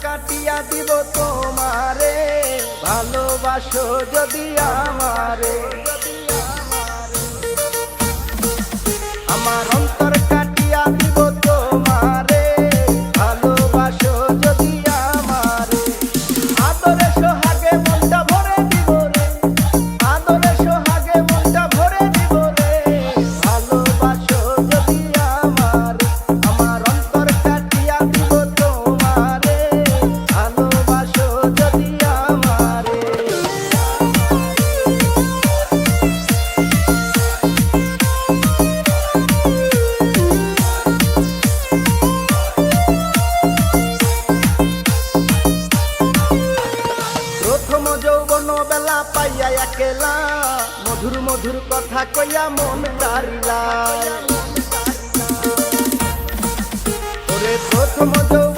কাটিয়া দিব তোমারে, ভালোবাসো যদি আমারে। আমার অন্তর কাটিয়া দিব তোমারে, ভালোবাসো যদি আমারে। আদরে সোহাগে মনটা ভরে দিব রে, আদরে সোহাগে মনটা ভরে দিব রে, ভালোবাসো যদি আমারে। আমার অন্তর কাটিয়া দিব তোমারে, ভালোবাসো যদি আমারে। প্রথম যৌবন বেলা পাইয়া একেলা, মধুর মধুর কথা কইয়া মন তারিলা। ওরে প্রথম যৌবন